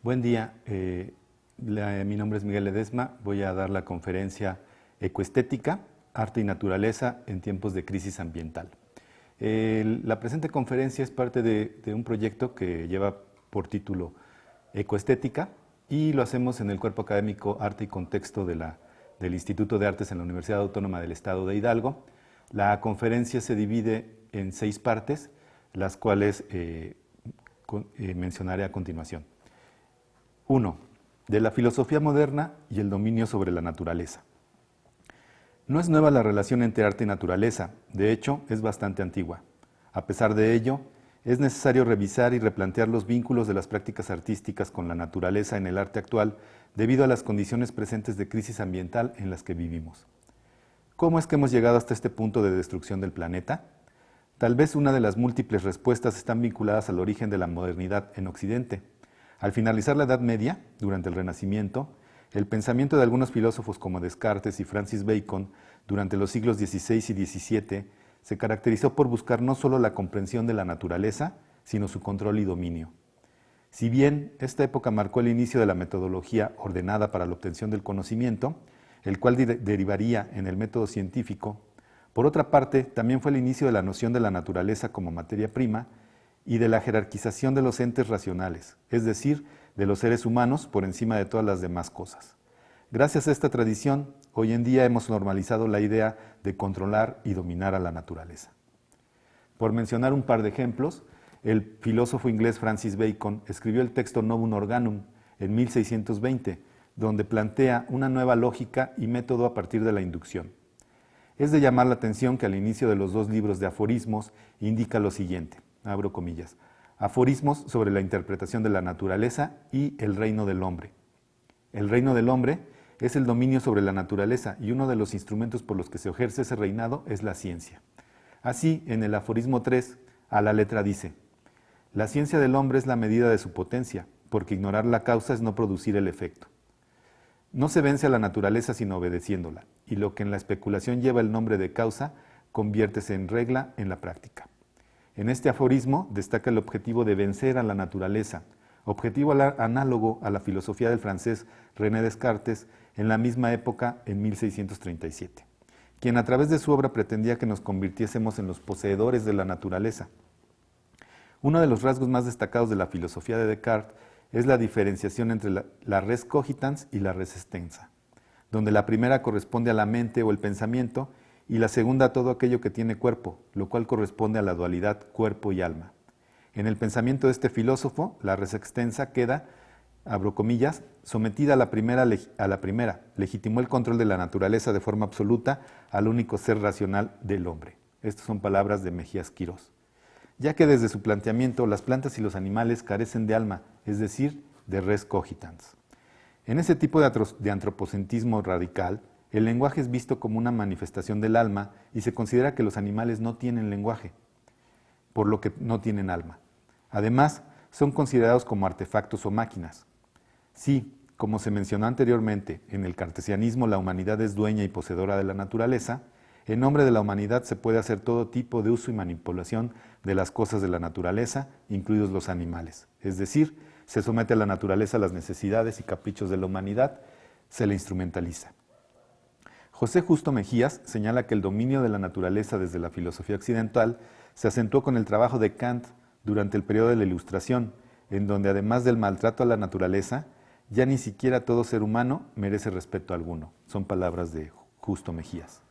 Buen día, mi nombre es Miguel Ledesma, voy a dar la conferencia Ecoestética, Arte y Naturaleza en tiempos de crisis ambiental. La presente conferencia es parte de un proyecto que lleva por título Ecoestética y lo hacemos en el Cuerpo Académico Arte y Contexto del Instituto de Artes en la Universidad Autónoma del Estado de Hidalgo. La conferencia se divide en 6 partes, las cuales mencionaré a continuación. 1. De la filosofía moderna y el dominio sobre la naturaleza. No es nueva la relación entre arte y naturaleza, de hecho es bastante antigua. A pesar de ello, es necesario revisar y replantear los vínculos de las prácticas artísticas con la naturaleza en el arte actual debido a las condiciones presentes de crisis ambiental en las que vivimos. ¿Cómo es que hemos llegado hasta este punto de destrucción del planeta? Tal vez una de las múltiples respuestas están vinculadas al origen de la modernidad en Occidente. Al finalizar la Edad Media, durante el Renacimiento, el pensamiento de algunos filósofos como Descartes y Francis Bacon durante los siglos XVI y XVII se caracterizó por buscar no solo la comprensión de la naturaleza, sino su control y dominio. Si bien esta época marcó el inicio de la metodología ordenada para la obtención del conocimiento, el cual derivaría en el método científico, por otra parte, también fue el inicio de la noción de la naturaleza como materia prima y de la jerarquización de los entes racionales, es decir, de los seres humanos por encima de todas las demás cosas. Gracias a esta tradición, hoy en día hemos normalizado la idea de controlar y dominar a la naturaleza. Por mencionar un par de ejemplos, el filósofo inglés Francis Bacon escribió el texto Novum Organum en 1620, donde plantea una nueva lógica y método a partir de la inducción. Es de llamar la atención que al inicio de los 2 libros de aforismos indica lo siguiente, abro comillas, aforismos sobre la interpretación de la naturaleza y el reino del hombre. El reino del hombre es el dominio sobre la naturaleza y uno de los instrumentos por los que se ejerce ese reinado es la ciencia. Así, en el aforismo 3, a la letra dice, la ciencia del hombre es la medida de su potencia, porque ignorar la causa es no producir el efecto. No se vence a la naturaleza sino obedeciéndola, y lo que en la especulación lleva el nombre de causa, conviértese en regla en la práctica. En este aforismo destaca el objetivo de vencer a la naturaleza, objetivo análogo a la filosofía del francés René Descartes en la misma época, en 1637, quien a través de su obra pretendía que nos convirtiésemos en los poseedores de la naturaleza. Uno de los rasgos más destacados de la filosofía de Descartes es la diferenciación entre la res cogitans y la res extensa, donde la primera corresponde a la mente o el pensamiento y la segunda a todo aquello que tiene cuerpo, lo cual corresponde a la dualidad cuerpo y alma. En el pensamiento de este filósofo, la res extensa queda, abro comillas, sometida a la primera, legitimó el control de la naturaleza de forma absoluta al único ser racional del hombre. Estas son palabras de Mejías Quirós. Ya que desde su planteamiento las plantas y los animales carecen de alma, es decir, de res cogitans. En ese tipo de antropocentrismo radical, el lenguaje es visto como una manifestación del alma y se considera que los animales no tienen lenguaje, por lo que no tienen alma. Además, son considerados como artefactos o máquinas. Sí, como se mencionó anteriormente, en el cartesianismo la humanidad es dueña y poseedora de la naturaleza, en nombre de la humanidad se puede hacer todo tipo de uso y manipulación de las cosas de la naturaleza, incluidos los animales. Es decir, se somete a la naturaleza a las necesidades y caprichos de la humanidad, se le instrumentaliza. José Justo Mejías señala que el dominio de la naturaleza desde la filosofía occidental se acentuó con el trabajo de Kant durante el periodo de la Ilustración, en donde además del maltrato a la naturaleza, ya ni siquiera todo ser humano merece respeto alguno. Son palabras de Justo Mejías.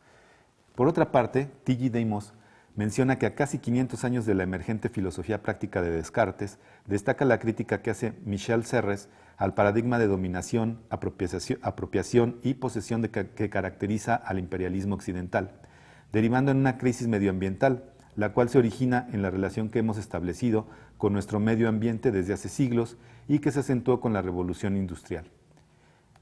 Por otra parte, T.J. Demos menciona que a casi 500 años de la emergente filosofía práctica de Descartes, destaca la crítica que hace Michel Serres al paradigma de dominación, apropiación y posesión que caracteriza al imperialismo occidental, derivando en una crisis medioambiental, la cual se origina en la relación que hemos establecido con nuestro medio ambiente desde hace siglos y que se acentuó con la revolución industrial.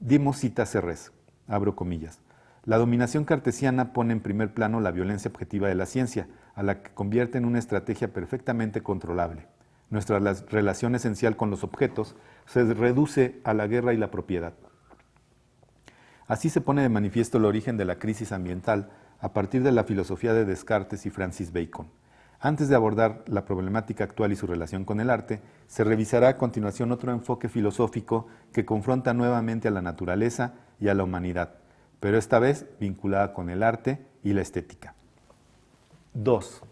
Demos cita a Serres, abro comillas, la dominación cartesiana pone en primer plano la violencia objetiva de la ciencia, a la que convierte en una estrategia perfectamente controlable. Nuestra relación esencial con los objetos se reduce a la guerra y la propiedad. Así se pone de manifiesto el origen de la crisis ambiental a partir de la filosofía de Descartes y Francis Bacon. Antes de abordar la problemática actual y su relación con el arte, se revisará a continuación otro enfoque filosófico que confronta nuevamente a la naturaleza y a la humanidad, pero esta vez vinculada con el arte y la estética. 2.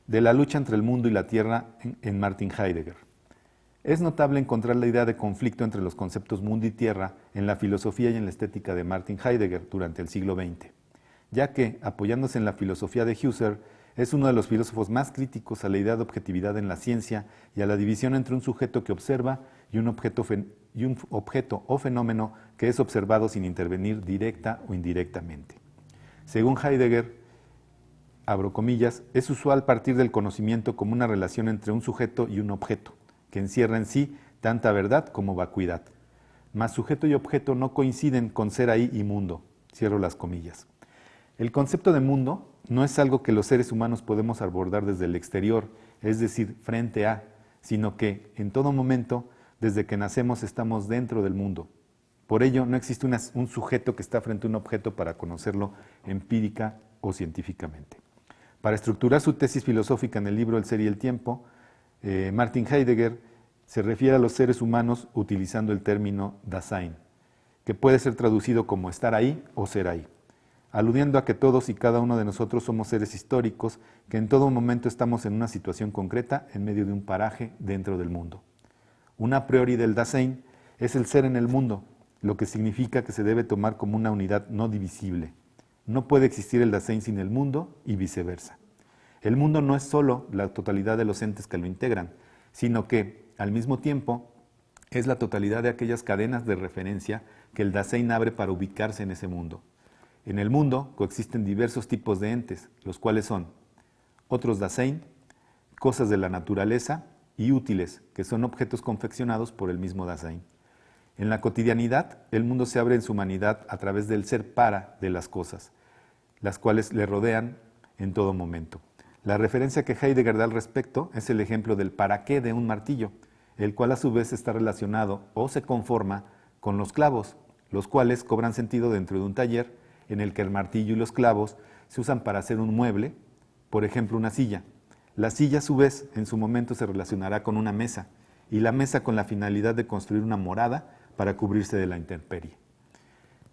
De la lucha entre el mundo y la tierra en Martin Heidegger. Es notable encontrar la idea de conflicto entre los conceptos mundo y tierra en la filosofía y en la estética de Martin Heidegger durante el siglo XX, ya que, apoyándose en la filosofía de Husserl, es uno de los filósofos más críticos a la idea de objetividad en la ciencia y a la división entre un sujeto que observa y un objeto o fenómeno que es observado sin intervenir directa o indirectamente. Según Heidegger, abro comillas, es usual partir del conocimiento como una relación entre un sujeto y un objeto, que encierra en sí tanta verdad como vacuidad. Mas sujeto y objeto no coinciden con ser ahí y mundo. Cierro las comillas. El concepto de mundo no es algo que los seres humanos podemos abordar desde el exterior, es decir, frente a, sino que en todo momento, desde que nacemos, estamos dentro del mundo. Por ello, no existe un sujeto que está frente a un objeto para conocerlo empírica o científicamente. Para estructurar su tesis filosófica en el libro El ser y el tiempo, Martin Heidegger se refiere a los seres humanos utilizando el término Dasein, que puede ser traducido como estar ahí o ser ahí, aludiendo a que todos y cada uno de nosotros somos seres históricos que en todo momento estamos en una situación concreta en medio de un paraje dentro del mundo. Un a priori del Dasein es el ser en el mundo, lo que significa que se debe tomar como una unidad no divisible. No puede existir el Dasein sin el mundo y viceversa. El mundo no es solo la totalidad de los entes que lo integran, sino que, al mismo tiempo, es la totalidad de aquellas cadenas de referencia que el Dasein abre para ubicarse en ese mundo. En el mundo coexisten diversos tipos de entes, los cuales son otros Dasein, cosas de la naturaleza y útiles, que son objetos confeccionados por el mismo Dasein. En la cotidianidad, el mundo se abre en su humanidad a través del ser para de las cosas, las cuales le rodean en todo momento. La referencia que Heidegger da al respecto es el ejemplo del para qué de un martillo, el cual a su vez está relacionado o se conforma con los clavos, los cuales cobran sentido dentro de un taller en el que el martillo y los clavos se usan para hacer un mueble, por ejemplo una silla. La silla a su vez en su momento se relacionará con una mesa y la mesa con la finalidad de construir una morada para cubrirse de la intemperie.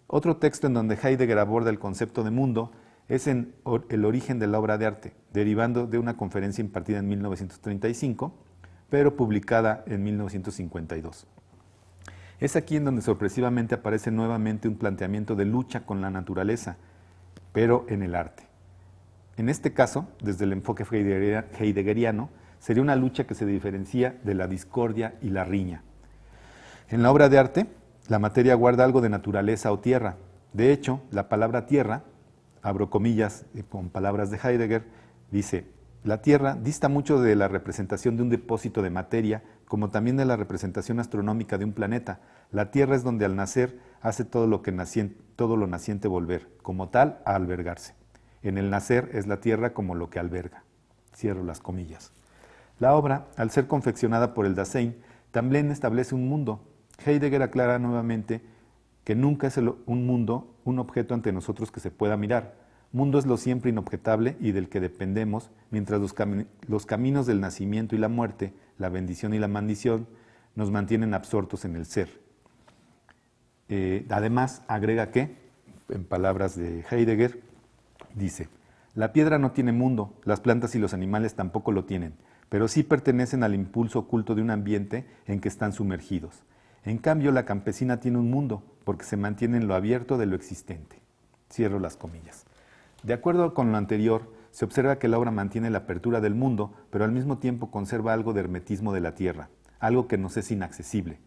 Otro texto en donde Heidegger aborda el concepto de mundo es en El origen de la obra de arte, derivando de una conferencia impartida en 1935, pero publicada en 1952. Es aquí en donde sorpresivamente aparece nuevamente un planteamiento de lucha con la naturaleza, pero en el arte. En este caso, desde el enfoque heideggeriano, sería una lucha que se diferencia de la discordia y la riña. En la obra de arte, la materia guarda algo de naturaleza o tierra. De hecho, la palabra tierra, abro comillas con palabras de Heidegger, dice, la tierra dista mucho de la representación de un depósito de materia, como también de la representación astronómica de un planeta. La tierra es donde al nacer hace todo lo naciente volver, como tal, a albergarse. En el nacer es la tierra como lo que alberga. Cierro las comillas. La obra, al ser confeccionada por el Dasein, también establece un mundo. Heidegger aclara nuevamente que nunca es un mundo, un objeto ante nosotros que se pueda mirar. Mundo es lo siempre inobjetable y del que dependemos, mientras los caminos del nacimiento y la muerte, la bendición y la maldición, nos mantienen absortos en el ser. Además, agrega que, en palabras de Heidegger, dice, la piedra no tiene mundo, las plantas y los animales tampoco lo tienen, pero sí pertenecen al impulso oculto de un ambiente en que están sumergidos. En cambio, la campesina tiene un mundo, porque se mantiene en lo abierto de lo existente. Cierro las comillas. De acuerdo con lo anterior, se observa que la obra mantiene la apertura del mundo, pero al mismo tiempo conserva algo de hermetismo de la tierra, algo que nos es inaccesible.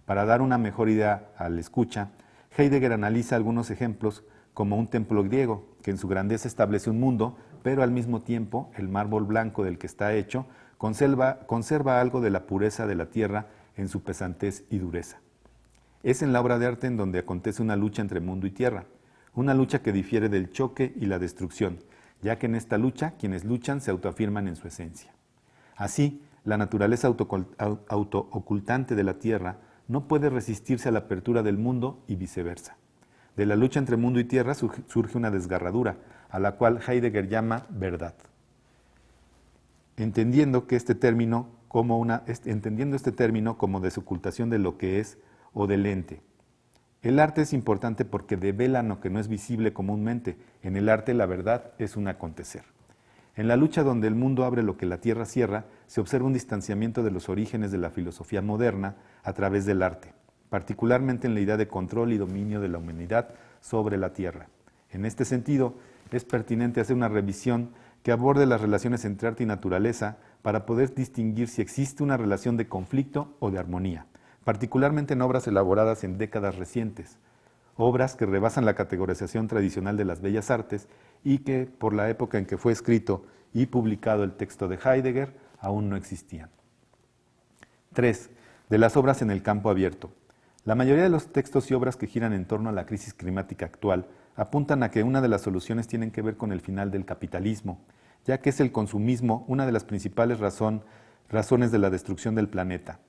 Para dar una mejor idea al escucha, Heidegger analiza algunos ejemplos como un templo griego, que en su grandeza establece un mundo, pero al mismo tiempo el mármol blanco del que está hecho conserva algo de la pureza de la tierra en su pesantez y dureza. Es en la obra de arte en donde acontece una lucha entre mundo y tierra, una lucha que difiere del choque y la destrucción, ya que en esta lucha quienes luchan se autoafirman en su esencia. Así, la naturaleza autoocultante de la tierra no puede resistirse a la apertura del mundo y viceversa. De la lucha entre mundo y tierra surge una desgarradura, a la cual Heidegger llama verdad. entendiendo este término como desocultación de lo que es o del ente. El arte es importante porque devela lo que no es visible comúnmente. En el arte la verdad es un acontecer. En la lucha donde el mundo abre lo que la tierra cierra, se observa un distanciamiento de los orígenes de la filosofía moderna a través del arte, particularmente en la idea de control y dominio de la humanidad sobre la tierra. En este sentido, es pertinente hacer una revisión que aborde las relaciones entre arte y naturaleza para poder distinguir si existe una relación de conflicto o de armonía, particularmente en obras elaboradas en décadas recientes, obras que rebasan la categorización tradicional de las bellas artes y que, por la época en que fue escrito y publicado el texto de Heidegger, aún no existían. 3. De las obras en el campo abierto. La mayoría de los textos y obras que giran en torno a la crisis climática actual apuntan a que una de las soluciones tiene que ver con el final del capitalismo, ya que es el consumismo una de las principales razones de la destrucción del planeta.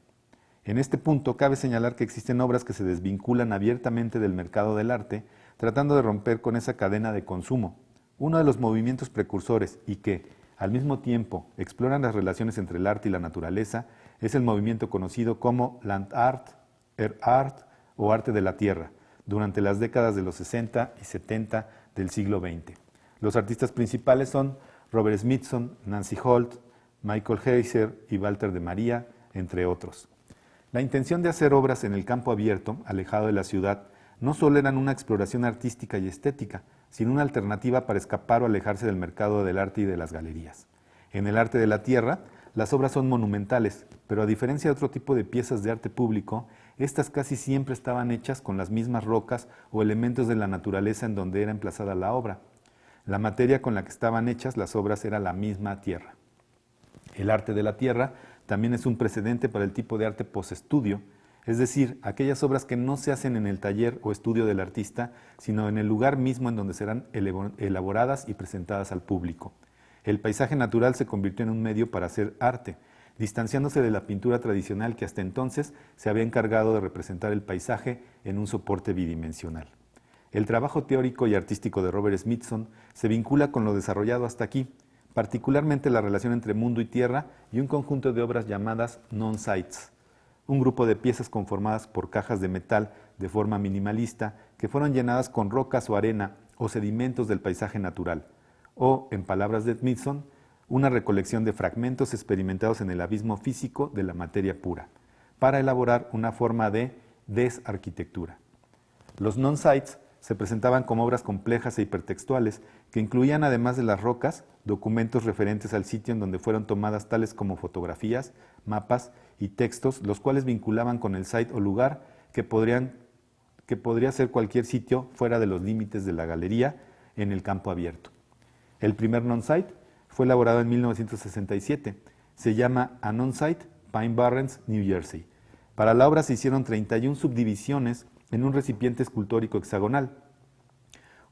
En este punto cabe señalar que existen obras que se desvinculan abiertamente del mercado del arte, tratando de romper con esa cadena de consumo. Uno de los movimientos precursores y que, al mismo tiempo, exploran las relaciones entre el arte y la naturaleza es el movimiento conocido como Landart, Art o arte de la tierra, durante las décadas de los 60 y 70 del siglo XX. Los artistas principales son Robert Smithson, Nancy Holt, Michael Heiser y Walter de Maria, entre otros. La intención de hacer obras en el campo abierto, alejado de la ciudad, no solo eran una exploración artística y estética, sino una alternativa para escapar o alejarse del mercado del arte y de las galerías. En el arte de la tierra, las obras son monumentales, pero a diferencia de otro tipo de piezas de arte público, estas casi siempre estaban hechas con las mismas rocas o elementos de la naturaleza en donde era emplazada la obra. La materia con la que estaban hechas las obras era la misma tierra. El arte de la tierra también es un precedente para el tipo de arte postestudio, es decir, aquellas obras que no se hacen en el taller o estudio del artista, sino en el lugar mismo en donde serán elaboradas y presentadas al público. El paisaje natural se convirtió en un medio para hacer arte, distanciándose de la pintura tradicional que hasta entonces se había encargado de representar el paisaje en un soporte bidimensional. El trabajo teórico y artístico de Robert Smithson se vincula con lo desarrollado hasta aquí, particularmente la relación entre mundo y tierra y un conjunto de obras llamadas non-sites, un grupo de piezas conformadas por cajas de metal de forma minimalista que fueron llenadas con rocas o arena o sedimentos del paisaje natural, o, en palabras de Smithson, una recolección de fragmentos experimentados en el abismo físico de la materia pura, para elaborar una forma de desarquitectura. Los non-sites se presentaban como obras complejas e hipertextuales que incluían, además de las rocas, documentos referentes al sitio en donde fueron tomadas, tales como fotografías, mapas y textos, los cuales vinculaban con el site o lugar que podría ser cualquier sitio fuera de los límites de la galería en el campo abierto. El primer non-site fue elaborado en 1967. Se llama A Non-Site, Pine Barrens, New Jersey. Para la obra se hicieron 31 subdivisiones en un recipiente escultórico hexagonal.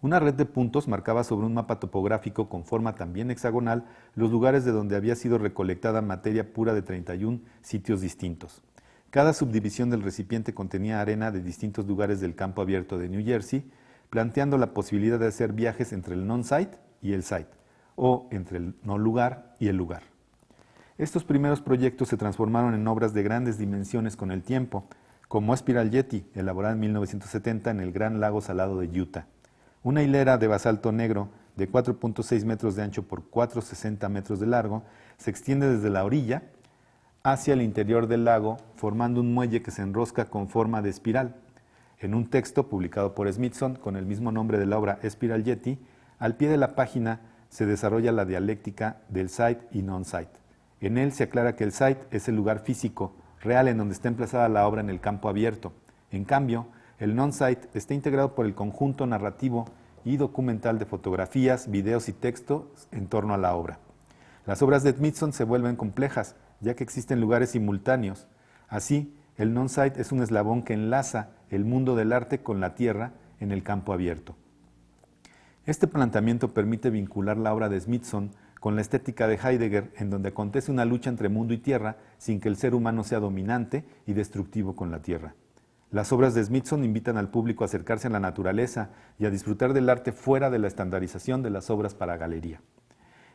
Una red de puntos marcaba sobre un mapa topográfico con forma también hexagonal los lugares de donde había sido recolectada materia pura de 31 sitios distintos. Cada subdivisión del recipiente contenía arena de distintos lugares del campo abierto de New Jersey, planteando la posibilidad de hacer viajes entre el non-site y el site, o entre el no lugar y el lugar. Estos primeros proyectos se transformaron en obras de grandes dimensiones con el tiempo, como Spiral Jetty, elaborada en 1970 en el Gran Lago Salado de Utah. Una hilera de basalto negro de 4.6 metros de ancho por 4.60 metros de largo se extiende desde la orilla hacia el interior del lago, formando un muelle que se enrosca con forma de espiral. En un texto publicado por Smithson con el mismo nombre de la obra Spiral Jetty, al pie de la página se desarrolla la dialéctica del site y non-site. En él se aclara que el site es el lugar físico, real, en donde está emplazada la obra en el campo abierto. En cambio, el non-site está integrado por el conjunto narrativo y documental de fotografías, videos y textos en torno a la obra. Las obras de Smithson se vuelven complejas, ya que existen lugares simultáneos. Así, el non-site es un eslabón que enlaza el mundo del arte con la tierra en el campo abierto. Este planteamiento permite vincular la obra de Smithson con la estética de Heidegger, en donde acontece una lucha entre mundo y tierra sin que el ser humano sea dominante y destructivo con la tierra. Las obras de Smithson invitan al público a acercarse a la naturaleza y a disfrutar del arte fuera de la estandarización de las obras para galería.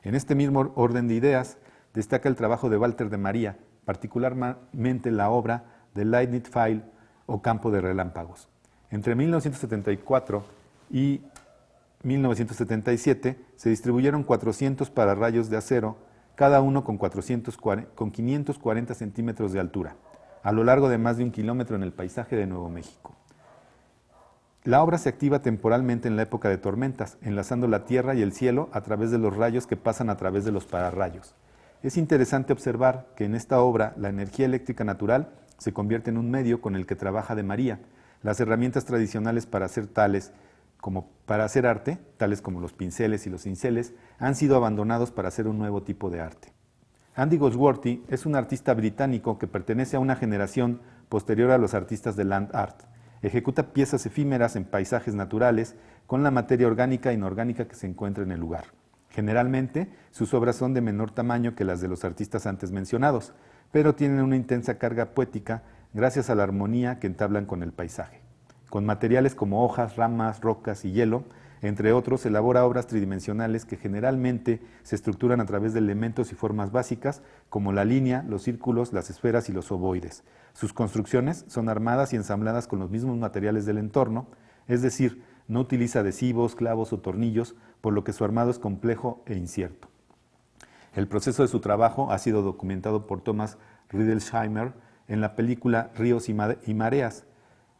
En este mismo orden de ideas, destaca el trabajo de Walter de María, particularmente la obra de Lightning File o Campo de Relámpagos. Entre 1974 y 1977 se distribuyeron 400 pararrayos de acero, cada uno con 540 centímetros de altura, a lo largo de más de 1 kilómetro en el paisaje de Nuevo México. La obra se activa temporalmente en la época de tormentas, enlazando la tierra y el cielo a través de los rayos que pasan a través de los pararrayos. Es interesante observar que en esta obra la energía eléctrica natural se convierte en un medio con el que trabaja de María. Las herramientas tradicionales para hacer arte, tales como los pinceles y los cinceles, han sido abandonados para hacer un nuevo tipo de arte. Andy Goldsworthy es un artista británico que pertenece a una generación posterior a los artistas de land art. Ejecuta piezas efímeras en paisajes naturales con la materia orgánica e inorgánica que se encuentra en el lugar. Generalmente, sus obras son de menor tamaño que las de los artistas antes mencionados, pero tienen una intensa carga poética gracias a la armonía que entablan con el paisaje. Con materiales como hojas, ramas, rocas y hielo, entre otros, elabora obras tridimensionales que generalmente se estructuran a través de elementos y formas básicas como la línea, los círculos, las esferas y los ovoides. Sus construcciones son armadas y ensambladas con los mismos materiales del entorno, es decir, no utiliza adhesivos, clavos o tornillos, por lo que su armado es complejo e incierto. El proceso de su trabajo ha sido documentado por Thomas Riedelsheimer en la película Ríos y Mareas.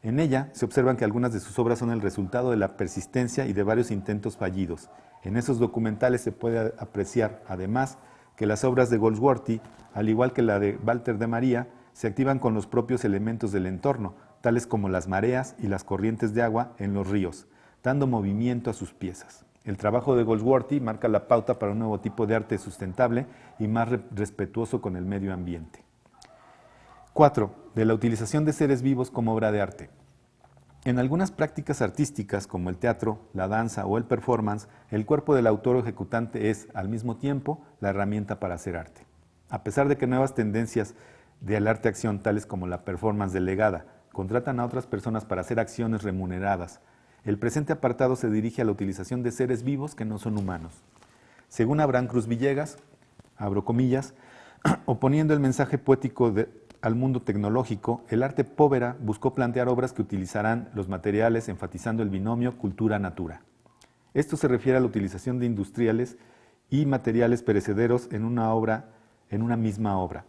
En ella se observan que algunas de sus obras son el resultado de la persistencia y de varios intentos fallidos. En esos documentales se puede apreciar, además, que las obras de Goldsworthy, al igual que la de Walter de María, se activan con los propios elementos del entorno, tales como las mareas y las corrientes de agua en los ríos, dando movimiento a sus piezas. El trabajo de Goldsworthy marca la pauta para un nuevo tipo de arte sustentable y más respetuoso con el medio ambiente. 4. De la utilización de seres vivos como obra de arte. En algunas prácticas artísticas como el teatro, la danza o el performance, el cuerpo del autor o ejecutante es, al mismo tiempo, la herramienta para hacer arte. A pesar de que nuevas tendencias del arte-acción, tales como la performance delegada, contratan a otras personas para hacer acciones remuneradas, el presente apartado se dirige a la utilización de seres vivos que no son humanos. Según Abraham Cruz Villegas, abro comillas, oponiendo el mensaje poético al mundo tecnológico, el arte povera buscó plantear obras que utilizarán los materiales enfatizando el binomio cultura-natura. Esto se refiere a la utilización de industriales y materiales perecederos en una misma obra,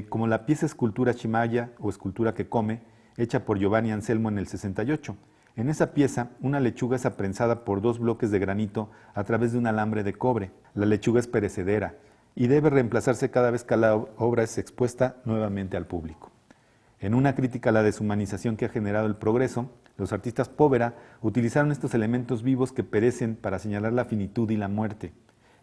como la pieza Escultura Chimaya o Escultura que come, hecha por Giovanni Anselmo en el 68. En esa pieza, una lechuga es aprensada por 2 bloques de granito a través de un alambre de cobre. La lechuga es perecedera y debe reemplazarse cada vez que la obra es expuesta nuevamente al público. En una crítica a la deshumanización que ha generado el progreso, los artistas povera utilizaron estos elementos vivos que perecen para señalar la finitud y la muerte.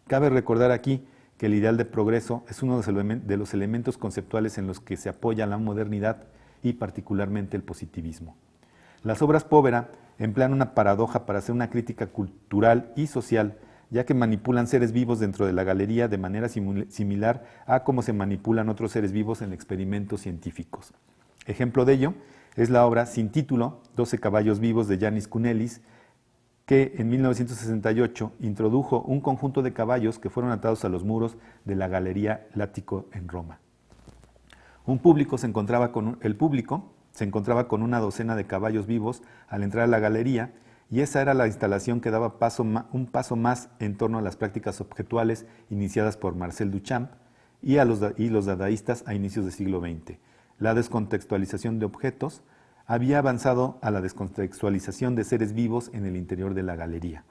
Cabe recordar aquí que el ideal de progreso es uno de los elementos conceptuales en los que se apoya la modernidad y particularmente el positivismo. Las obras povera emplean una paradoja para hacer una crítica cultural y social, ya que manipulan seres vivos dentro de la galería de manera similar a cómo se manipulan otros seres vivos en experimentos científicos. Ejemplo de ello es la obra sin título, 12 caballos vivos de Yanis Kounelis, que en 1968 introdujo un conjunto de caballos que fueron atados a los muros de la Galería Lático en Roma. El público se encontraba con una docena de caballos vivos al entrar a la galería, y esa era la instalación que daba un paso más en torno a las prácticas objetuales iniciadas por Marcel Duchamp y los dadaístas a inicios del siglo XX. La descontextualización de objetos había avanzado a la descontextualización de seres vivos en el interior de la galería.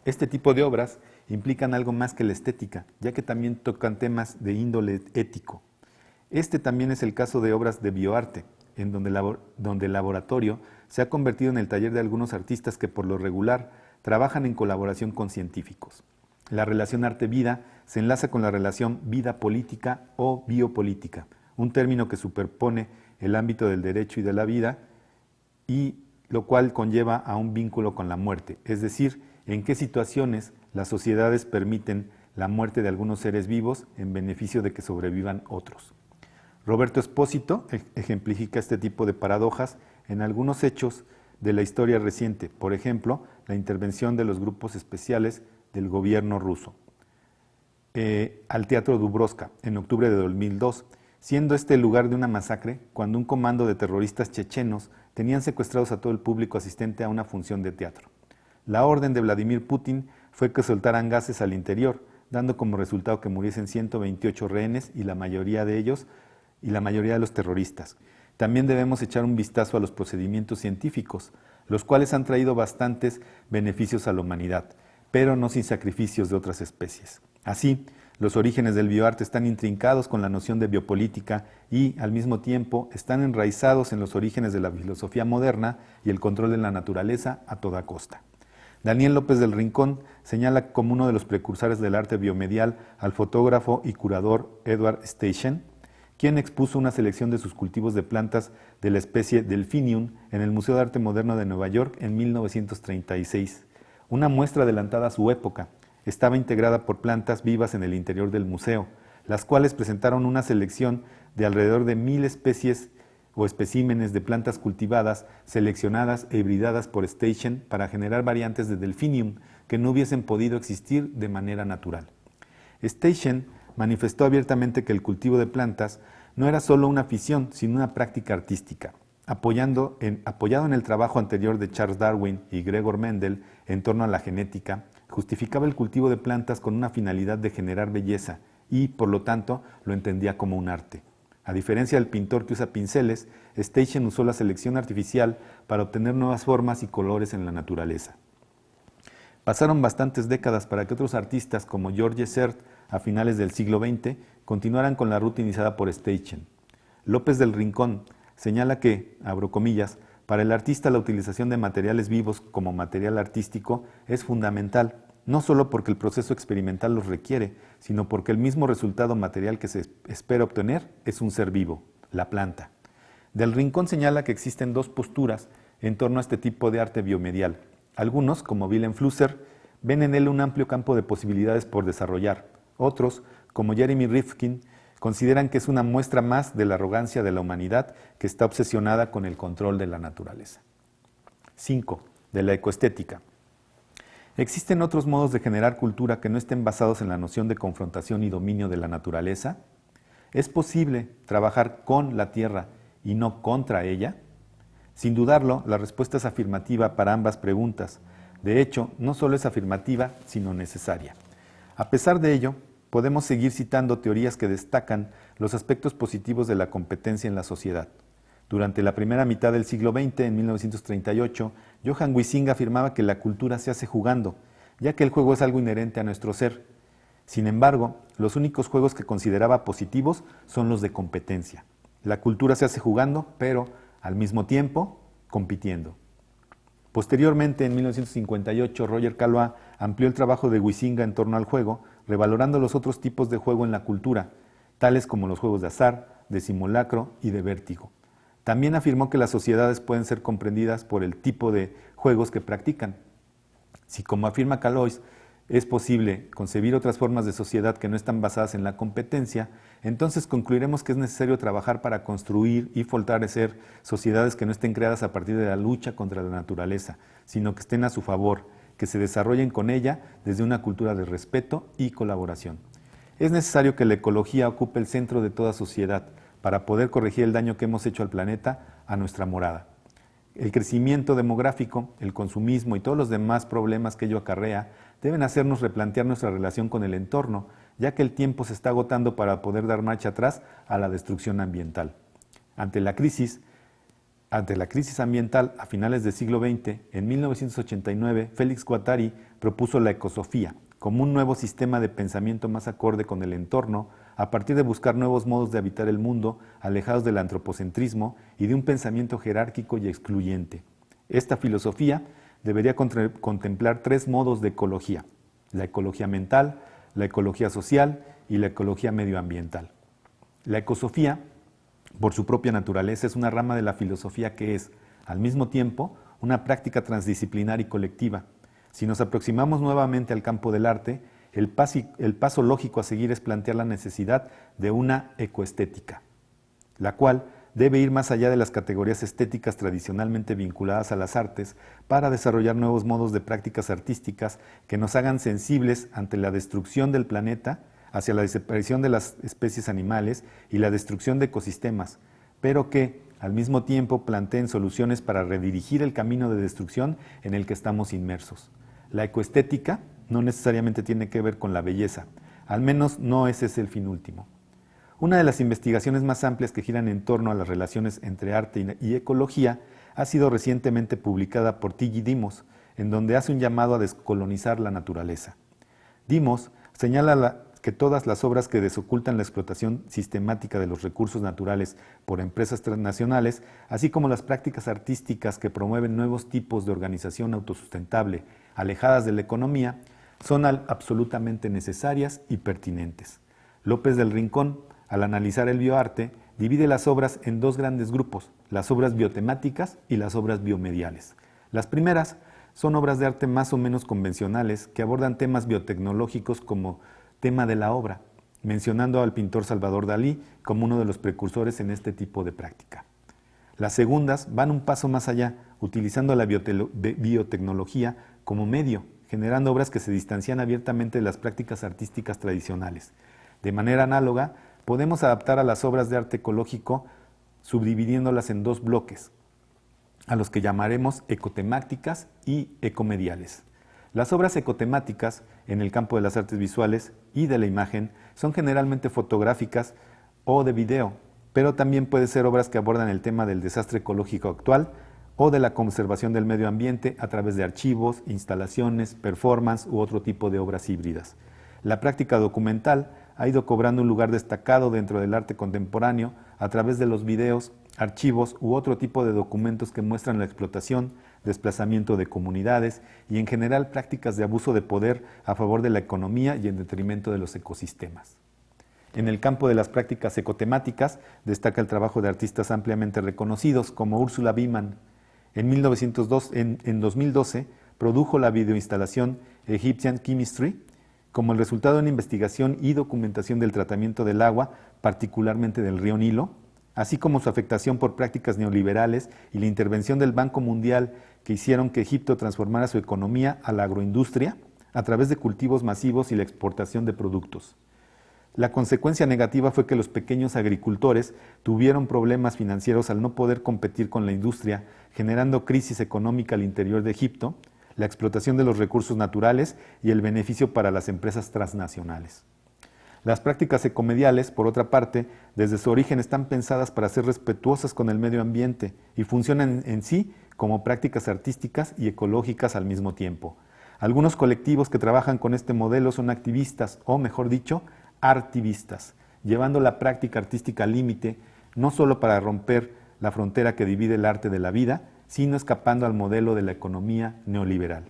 Este tipo de obras implican algo más que la estética, ya que también tocan temas de índole ético. Este también es el caso de obras de bioarte, en donde el laboratorio se ha convertido en el taller de algunos artistas que por lo regular trabajan en colaboración con científicos. La relación arte-vida se enlaza con la relación vida-política o biopolítica, un término que superpone el ámbito del derecho y de la vida, y lo cual conlleva a un vínculo con la muerte, es decir, en qué situaciones las sociedades permiten la muerte de algunos seres vivos en beneficio de que sobrevivan otros. Roberto Espósito ejemplifica este tipo de paradojas en algunos hechos de la historia reciente, por ejemplo, la intervención de los grupos especiales del gobierno ruso. al Teatro Dubrovka en octubre de 2002, siendo este el lugar de una masacre cuando un comando de terroristas chechenos tenían secuestrados a todo el público asistente a una función de teatro. La orden de Vladimir Putin fue que soltaran gases al interior, dando como resultado que muriesen 128 rehenes y la mayoría de los terroristas. También debemos echar un vistazo a los procedimientos científicos, los cuales han traído bastantes beneficios a la humanidad, pero no sin sacrificios de otras especies. Así, los orígenes del bioarte están intrincados con la noción de biopolítica y, al mismo tiempo, están enraizados en los orígenes de la filosofía moderna y el control de la naturaleza a toda costa. Daniel López del Rincón señala como uno de los precursores del arte biomedial al fotógrafo y curador Edward Steichen, quien expuso una selección de sus cultivos de plantas de la especie Delphinium en el Museo de Arte Moderno de Nueva York en 1936. Una muestra adelantada a su época. Estaba integrada por plantas vivas en el interior del museo, las cuales presentaron una selección de alrededor de 1000 especies o especímenes de plantas cultivadas, seleccionadas e hibridadas por Steichen para generar variantes de Delphinium que no hubiesen podido existir de manera natural. Steichen manifestó abiertamente que el cultivo de plantas no era solo una afición, sino una práctica artística. Apoyado en el trabajo anterior de Charles Darwin y Gregor Mendel en torno a la genética, justificaba el cultivo de plantas con una finalidad de generar belleza y, por lo tanto, lo entendía como un arte. A diferencia del pintor que usa pinceles, Steichen usó la selección artificial para obtener nuevas formas y colores en la naturaleza. Pasaron bastantes décadas para que otros artistas como Georges Seurat, a finales del siglo XX, continuaran con la ruta iniciada por Steichen. López del Rincón señala que, abro comillas, para el artista la utilización de materiales vivos como material artístico es fundamental, no solo porque el proceso experimental los requiere, sino porque el mismo resultado material que se espera obtener es un ser vivo, la planta. Del Rincón señala que existen dos posturas en torno a este tipo de arte biomedial. Algunos, como Willem Flusser, ven en él un amplio campo de posibilidades por desarrollar. Otros, como Jeremy Rifkin, consideran que es una muestra más de la arrogancia de la humanidad que está obsesionada con el control de la naturaleza. 5. De la ecoestética. ¿Existen otros modos de generar cultura que no estén basados en la noción de confrontación y dominio de la naturaleza? ¿Es posible trabajar con la tierra y no contra ella? Sin dudarlo, la respuesta es afirmativa para ambas preguntas. De hecho, no solo es afirmativa, sino necesaria. A pesar de ello, podemos seguir citando teorías que destacan los aspectos positivos de la competencia en la sociedad. Durante la primera mitad del siglo XX, en 1938, Johann Huizinga afirmaba que la cultura se hace jugando, ya que el juego es algo inherente a nuestro ser. Sin embargo, los únicos juegos que consideraba positivos son los de competencia. La cultura se hace jugando, pero al mismo tiempo compitiendo. Posteriormente, en 1958, Roger Caillois amplió el trabajo de Huizinga en torno al juego, revalorando los otros tipos de juego en la cultura, tales como los juegos de azar, de simulacro y de vértigo. También afirmó que las sociedades pueden ser comprendidas por el tipo de juegos que practican. Si, como afirma Caillois, es posible concebir otras formas de sociedad que no están basadas en la competencia, entonces concluiremos que es necesario trabajar para construir y fortalecer sociedades que no estén creadas a partir de la lucha contra la naturaleza, sino que estén a su favor, que se desarrollen con ella desde una cultura de respeto y colaboración. Es necesario que la ecología ocupe el centro de toda sociedad para poder corregir el daño que hemos hecho al planeta, a nuestra morada. El crecimiento demográfico, el consumismo y todos los demás problemas que ello acarrea deben hacernos replantear nuestra relación con el entorno, ya que el tiempo se está agotando para poder dar marcha atrás a la destrucción ambiental. Ante la crisis ambiental a finales del siglo XX, en 1989, Félix Guattari propuso la ecosofía como un nuevo sistema de pensamiento más acorde con el entorno, a partir de buscar nuevos modos de habitar el mundo, alejados del antropocentrismo y de un pensamiento jerárquico y excluyente. Esta filosofía debería contemplar tres modos de ecología: la ecología mental, la ecología social y la ecología medioambiental. La ecosofía, por su propia naturaleza, es una rama de la filosofía que es, al mismo tiempo, una práctica transdisciplinar y colectiva. Si nos aproximamos nuevamente al campo del arte, el paso lógico a seguir es plantear la necesidad de una ecoestética, la cual debe ir más allá de las categorías estéticas tradicionalmente vinculadas a las artes para desarrollar nuevos modos de prácticas artísticas que nos hagan sensibles ante la destrucción del planeta, hacia la desaparición de las especies animales y la destrucción de ecosistemas, pero que, al mismo tiempo, planteen soluciones para redirigir el camino de destrucción en el que estamos inmersos. La ecoestética no necesariamente tiene que ver con la belleza, al menos no ese es el fin último. Una de las investigaciones más amplias que giran en torno a las relaciones entre arte y ecología ha sido recientemente publicada por T.J. Dimos, en donde hace un llamado a descolonizar la naturaleza. Dimos señala que todas las obras que desocultan la explotación sistemática de los recursos naturales por empresas transnacionales, así como las prácticas artísticas que promueven nuevos tipos de organización autosustentable alejadas de la economía, son absolutamente necesarias y pertinentes. López del Rincón, al analizar el bioarte, divide las obras en dos grandes grupos, las obras biotemáticas y las obras biomediales. Las primeras son obras de arte más o menos convencionales que abordan temas biotecnológicos como tema de la obra, mencionando al pintor Salvador Dalí como uno de los precursores en este tipo de práctica. Las segundas van un paso más allá, utilizando la biotecnología como medio, generando obras que se distancian abiertamente de las prácticas artísticas tradicionales. De manera análoga, podemos adaptar a las obras de arte ecológico subdividiéndolas en dos bloques, a los que llamaremos ecotemáticas y ecomediales. Las obras ecotemáticas, en el campo de las artes visuales y de la imagen, son generalmente fotográficas o de video, pero también pueden ser obras que abordan el tema del desastre ecológico actual o de la conservación del medio ambiente a través de archivos, instalaciones, performance u otro tipo de obras híbridas. La práctica documental ha ido cobrando un lugar destacado dentro del arte contemporáneo a través de los videos, archivos u otro tipo de documentos que muestran la explotación, desplazamiento de comunidades y en general prácticas de abuso de poder a favor de la economía y en detrimento de los ecosistemas. En el campo de las prácticas ecotemáticas destaca el trabajo de artistas ampliamente reconocidos como Ursula Biman. En 2012 produjo la videoinstalación Egyptian Chemistry como el resultado de una investigación y documentación del tratamiento del agua, particularmente del río Nilo, así como su afectación por prácticas neoliberales y la intervención del Banco Mundial que hicieron que Egipto transformara su economía a la agroindustria a través de cultivos masivos y la exportación de productos. La consecuencia negativa fue que los pequeños agricultores tuvieron problemas financieros al no poder competir con la industria, generando crisis económica al interior de Egipto, la explotación de los recursos naturales y el beneficio para las empresas transnacionales. Las prácticas ecomediales, por otra parte, desde su origen están pensadas para ser respetuosas con el medio ambiente y funcionan en sí como prácticas artísticas y ecológicas al mismo tiempo. Algunos colectivos que trabajan con este modelo son activistas, o mejor dicho, artivistas, llevando la práctica artística al límite, no solo para romper la frontera que divide el arte de la vida, sino escapando al modelo de la economía neoliberal.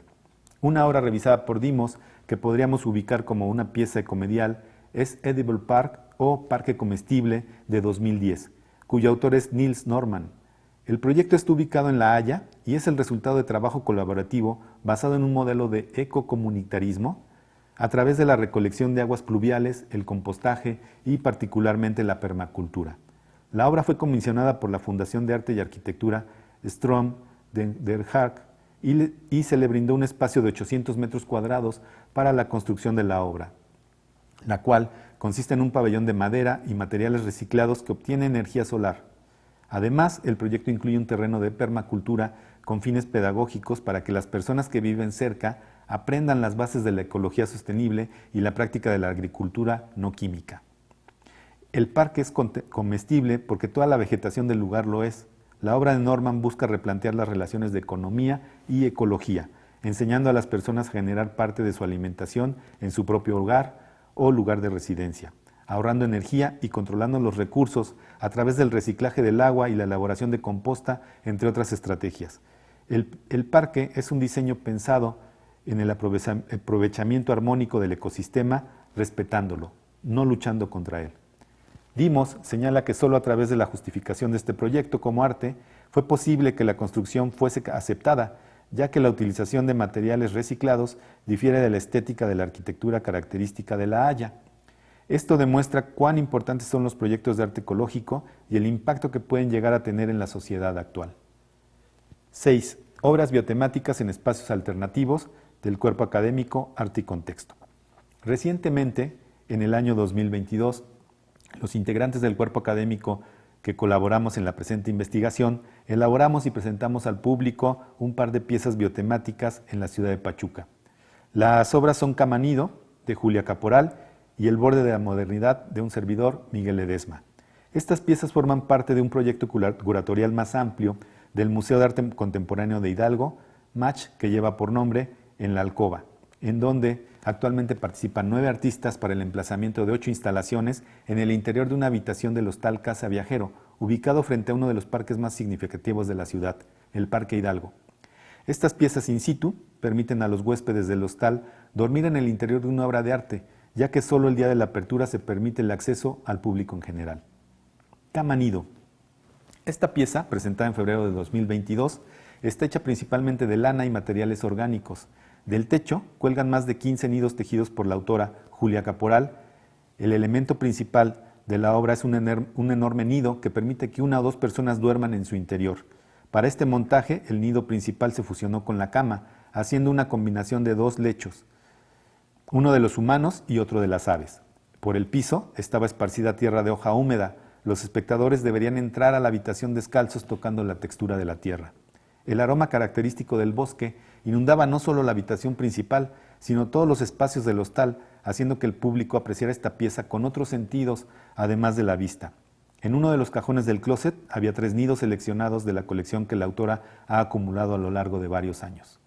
Una obra revisada por Dimos, que podríamos ubicar como una pieza ecomedial, es Edible Park o Parque Comestible de 2010, cuyo autor es Nils Norman. El proyecto está ubicado en La Haya y es el resultado de trabajo colaborativo basado en un modelo de ecocomunitarismo a través de la recolección de aguas pluviales, el compostaje y particularmente la permacultura. La obra fue comisionada por la Fundación de Arte y Arquitectura Strom der Haag y se le brindó un espacio de 800 metros cuadrados para la construcción de la obra, la cual consiste en un pabellón de madera y materiales reciclados que obtiene energía solar. Además, el proyecto incluye un terreno de permacultura con fines pedagógicos para que las personas que viven cerca aprendan las bases de la ecología sostenible y la práctica de la agricultura no química. El parque es comestible porque toda la vegetación del lugar lo es. La obra de Norman busca replantear las relaciones de economía y ecología, enseñando a las personas a generar parte de su alimentación en su propio hogar o lugar de residencia, ahorrando energía y controlando los recursos a través del reciclaje del agua y la elaboración de composta, entre otras estrategias. El parque es un diseño pensado en el aprovechamiento armónico del ecosistema, respetándolo, no luchando contra él. Dimos señala que solo a través de la justificación de este proyecto como arte fue posible que la construcción fuese aceptada, ya que la utilización de materiales reciclados difiere de la estética de la arquitectura característica de La Haya. Esto demuestra cuán importantes son los proyectos de arte ecológico y el impacto que pueden llegar a tener en la sociedad actual. 6. Obras biotemáticas en espacios alternativos del cuerpo académico, arte y contexto. Recientemente, En el año 2022, los integrantes del cuerpo académico que colaboramos en la presente investigación, elaboramos y presentamos al público un par de piezas biotemáticas en la ciudad de Pachuca. Las obras son Camanido, de Julia Caporal, y El borde de la modernidad, de un servidor, Miguel Ledesma. Estas piezas forman parte de un proyecto curatorial más amplio del Museo de Arte Contemporáneo de Hidalgo, MACH, que lleva por nombre En la Alcoba, en donde actualmente participan 9 artistas para el emplazamiento de 8 instalaciones en el interior de una habitación del Hostal Casa Viajero, ubicado frente a uno de los parques más significativos de la ciudad, el Parque Hidalgo. Estas piezas in situ permiten a los huéspedes del hostal dormir en el interior de una obra de arte, ya que solo el día de la apertura se permite el acceso al público en general. Camanido. Esta pieza, presentada en febrero de 2022, está hecha principalmente de lana y materiales orgánicos. Del techo cuelgan más de 15 nidos tejidos por la autora Julia Caporal. El elemento principal de la obra es un enorme nido que permite que 1 o 2 personas duerman en su interior. Para este montaje, el nido principal se fusionó con la cama, haciendo una combinación de 2 lechos, uno de los humanos y otro de las aves. Por el piso estaba esparcida tierra de hoja húmeda. Los espectadores deberían entrar a la habitación descalzos tocando la textura de la tierra. El aroma característico del bosque inundaba no solo la habitación principal, sino todos los espacios del hostal, haciendo que el público apreciara esta pieza con otros sentidos, además de la vista. En uno de los cajones del closet había 3 nidos seleccionados de la colección que la autora ha acumulado a lo largo de varios años.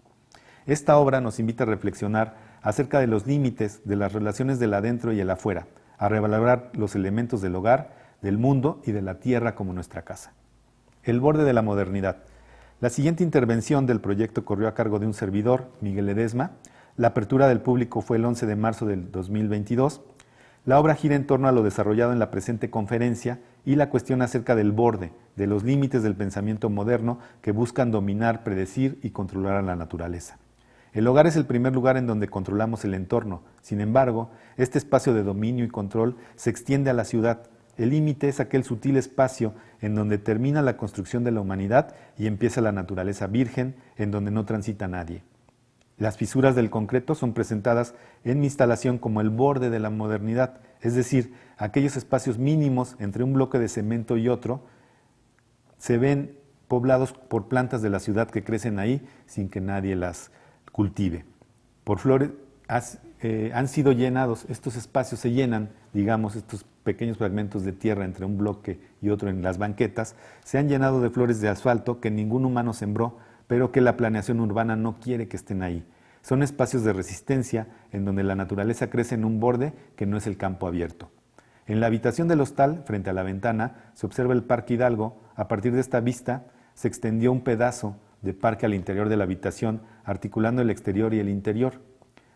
Esta obra nos invita a reflexionar acerca de los límites de las relaciones del adentro y el afuera, a revalorar los elementos del hogar, del mundo y de la tierra como nuestra casa. El borde de la modernidad. La siguiente intervención del proyecto corrió a cargo de un servidor, Miguel Ledesma. La apertura del público fue el 11 de marzo del 2022. La obra gira en torno a lo desarrollado en la presente conferencia y la cuestión acerca del borde, de los límites del pensamiento moderno que buscan dominar, predecir y controlar a la naturaleza. El hogar es el primer lugar en donde controlamos el entorno. Sin embargo, este espacio de dominio y control se extiende a la ciudad. El límite es aquel sutil espacio en donde termina la construcción de la humanidad y empieza la naturaleza virgen, en donde no transita nadie. Las fisuras del concreto son presentadas en mi instalación como el borde de la modernidad, es decir, aquellos espacios mínimos entre un bloque de cemento y otro se ven poblados por plantas de la ciudad que crecen ahí sin que nadie las cultive. Por flores han sido llenados, estos espacios se llenan, digamos, estos pequeños fragmentos de tierra entre un bloque y otro en las banquetas, se han llenado de flores de asfalto que ningún humano sembró, pero que la planeación urbana no quiere que estén ahí. Son espacios de resistencia en donde la naturaleza crece en un borde que no es el campo abierto. En la habitación del hostal, frente a la ventana, se observa el Parque Hidalgo. A partir de esta vista, se extendió un pedazo de parque al interior de la habitación, articulando el exterior y el interior.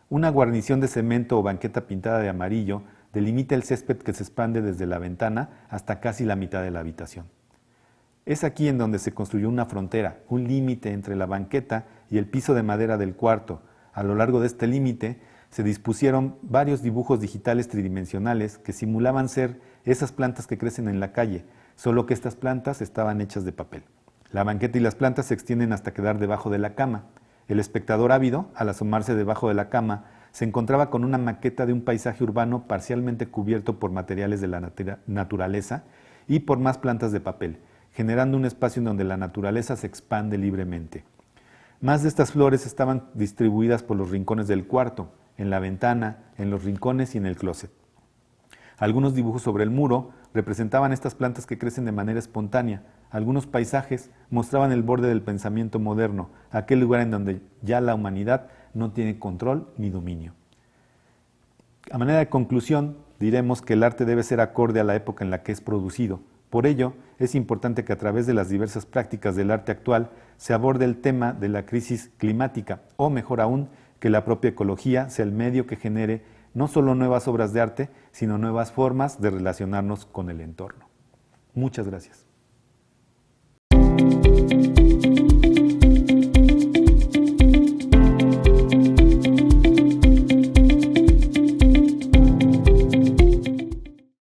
Una guarnición de cemento o banqueta pintada de amarillo delimita el césped que se expande desde la ventana hasta casi la mitad de la habitación. Es aquí en donde se construyó una frontera, un límite entre la banqueta y el piso de madera del cuarto. A lo largo de este límite se dispusieron varios dibujos digitales tridimensionales que simulaban ser esas plantas que crecen en la calle, solo que estas plantas estaban hechas de papel. La banqueta y las plantas se extienden hasta quedar debajo de la cama. El espectador ávido, al asomarse debajo de la cama, se encontraba con una maqueta de un paisaje urbano parcialmente cubierto por materiales de la naturaleza y por más plantas de papel, generando un espacio en donde la naturaleza se expande libremente. Más de estas flores estaban distribuidas por los rincones del cuarto, en la ventana, en los rincones y en el closet. Algunos dibujos sobre el muro representaban estas plantas que crecen de manera espontánea. Algunos paisajes mostraban el borde del pensamiento moderno, aquel lugar en donde ya la humanidad no tiene control ni dominio. A manera de conclusión, diremos que el arte debe ser acorde a la época en la que es producido. Por ello, es importante que a través de las diversas prácticas del arte actual se aborde el tema de la crisis climática, o mejor aún, que la propia ecología sea el medio que genere no solo nuevas obras de arte, sino nuevas formas de relacionarnos con el entorno. Muchas gracias.